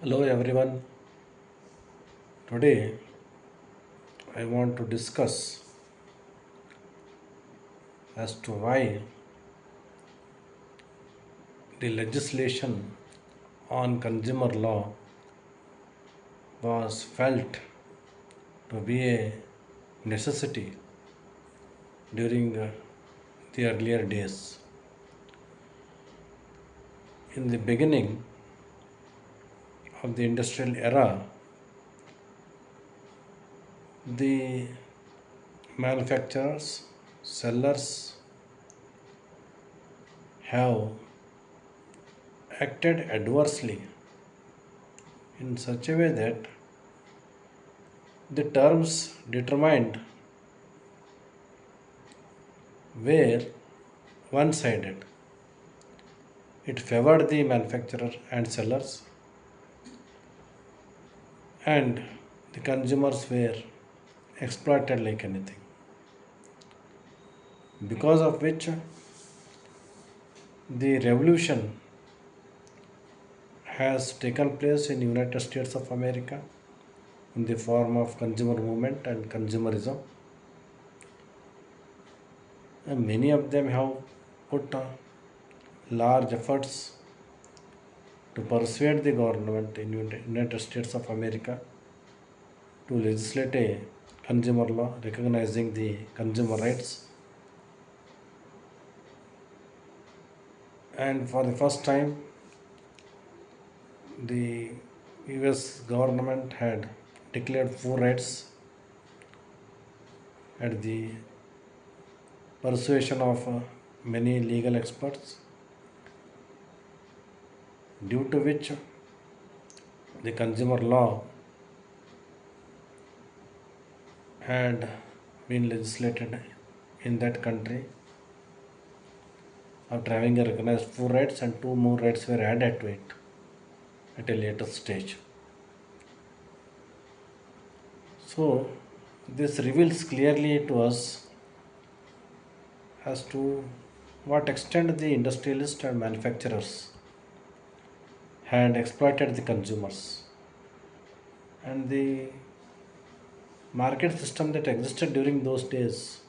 Hello everyone. Today I want to discuss as to why the legislation on consumer law was felt to be a necessity during the earlier days. In the beginning of the industrial era, the manufacturers, sellers have acted adversely in such a way that the terms determined were one sided. It favored the manufacturer and sellers, and the consumers were exploited like anything. Because of which, the revolution has taken place in United States of America in the form of consumer movement and consumerism. And many of them have put large efforts to persuade the government in United States of America to legislate a consumer law recognizing the consumer rights. And for the first time, the US government had declared four rights at the persuasion of many legal experts, due to which the consumer law had been legislated in that country after having recognized four rights, and two more rights were added to it at a later stage. So, this reveals clearly to us as to what extent the industrialists and manufacturers had exploited the consumers, and the market system that existed during those days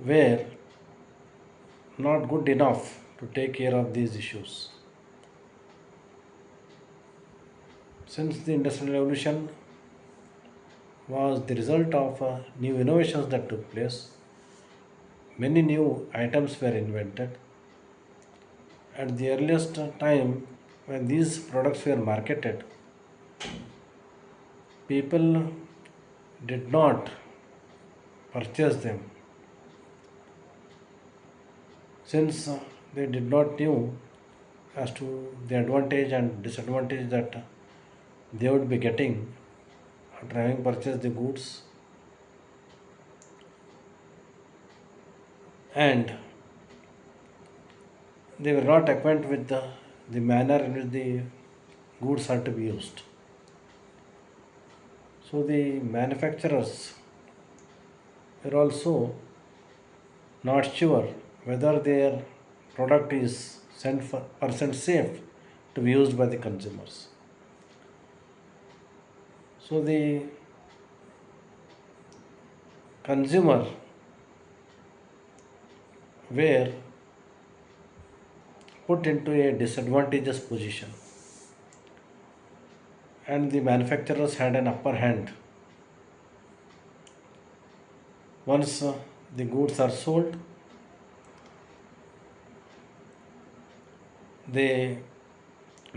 were not good enough to take care of these issues. Since the industrial revolution was the result of new innovations that took place, many new items were invented. At the earliest time when these products were marketed, people did not purchase them since they did not knew as to the advantage and disadvantage that they would be getting after having purchased the goods, and they were not acquainted with the manner in which the goods are to be used. So the manufacturers were also not sure whether their product is 100% safe to be used by the consumers. So the consumer were put into a disadvantageous position, and the manufacturers had an upper hand. Once the goods are sold, they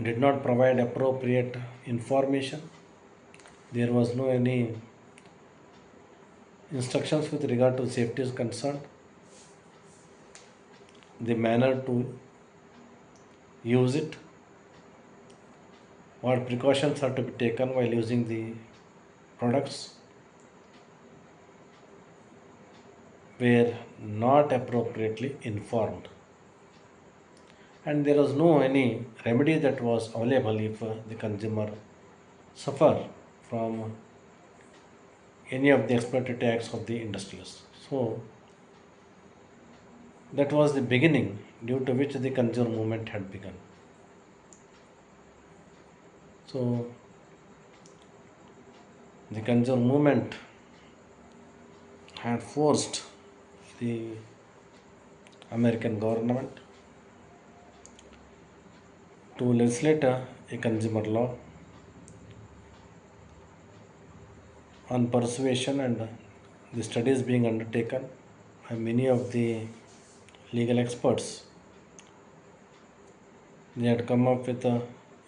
did not provide appropriate information. There was no any instructions with regard to safety is concerned, the manner to use it, what precautions are to be taken while using the products were not appropriately informed, and there was no any remedy that was available if the consumer suffer from any of the exploitative acts of the industrialists. So that was the beginning due to which the consumer movement had begun. So the consumer movement had forced the American government to legislate a consumer law on persuasion, and the studies being undertaken by many of the legal experts. They had come up with a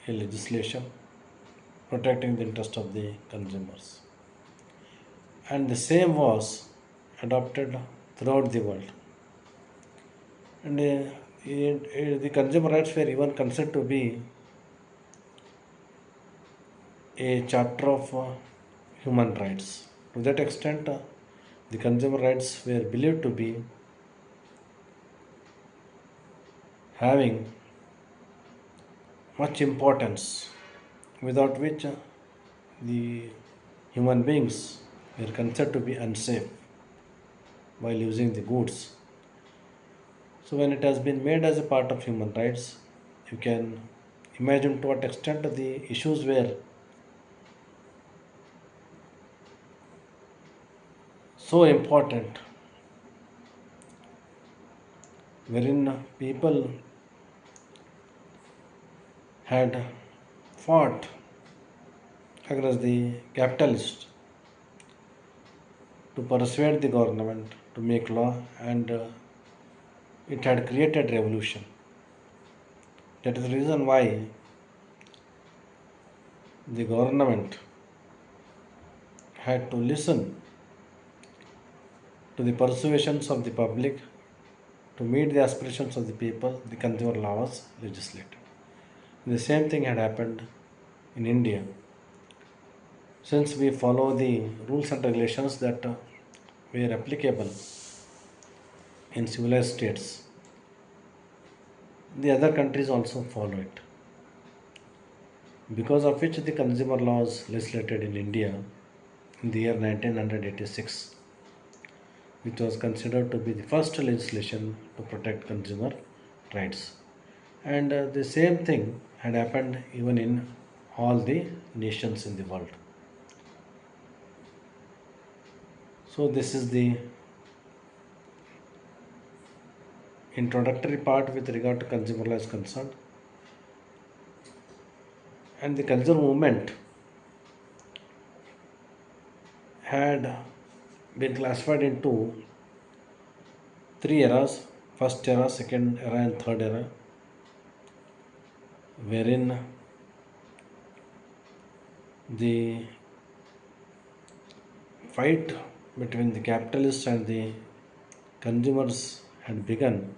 legislation protecting the interest of the consumers, and the same was adopted throughout the world. And the consumer rights were even considered to be a chapter of human rights. To that extent, the consumer rights were believed to be having much importance, without which the human beings were considered to be unsafe while using the goods. So, when it has been made as a part of human rights, you can imagine to what extent the issues were so important, wherein people had fought against the capitalists to persuade the government to make law, and it had created revolution. That is the reason why the government had to listen to the persuasions of the public to meet the aspirations of the people. The consumer law was legislated. The same thing had happened in India. Since we follow the rules and regulations that were applicable in civilized states, the other countries also follow it. Because of which the consumer laws legislated in India in the year 1986, which was considered to be the first legislation to protect consumer rights. And the same thing had happened even in all the nations in the world. So, this is the introductory part with regard to consumer law is concerned. And the consumer movement had been classified into three eras: first era, second era, and third era, wherein the fight between the capitalists and the consumers had begun,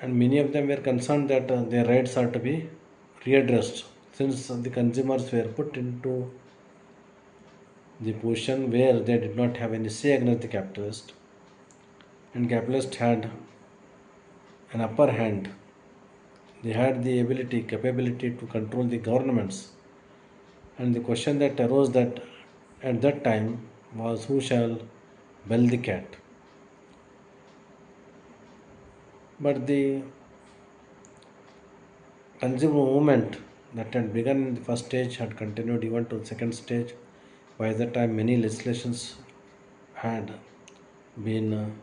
and many of them were concerned that their rights are to be readdressed, since the consumers were put into the position where they did not have any say against the capitalist, and capitalists had an upper hand. They had the ability, capability to control the governments, and the question that arose that at that time was, who shall bell the cat? But the consumer movement that had begun in the first stage had continued even to the second stage. By that time, many legislations had been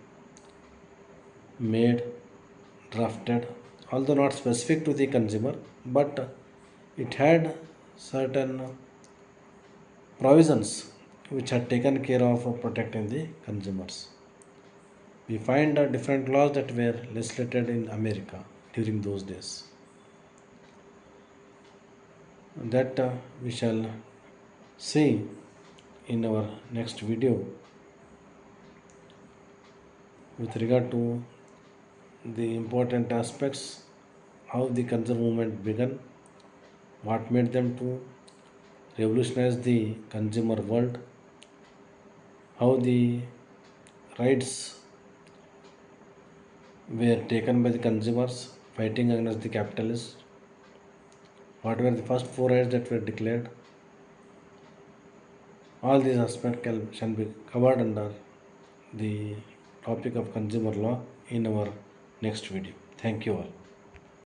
made, drafted, although not specific to the consumer, but it had certain provisions which had taken care of protecting the consumers. We find different laws that were legislated in America during those days. That we shall see in our next video with regard to the important aspects, how the consumer movement began, what made them to revolutionize the consumer world, how the rights were taken by the consumers fighting against the capitalists, what were the first four rights that were declared. All these aspects shall be covered under the topic of consumer law in our next video. Thank you all.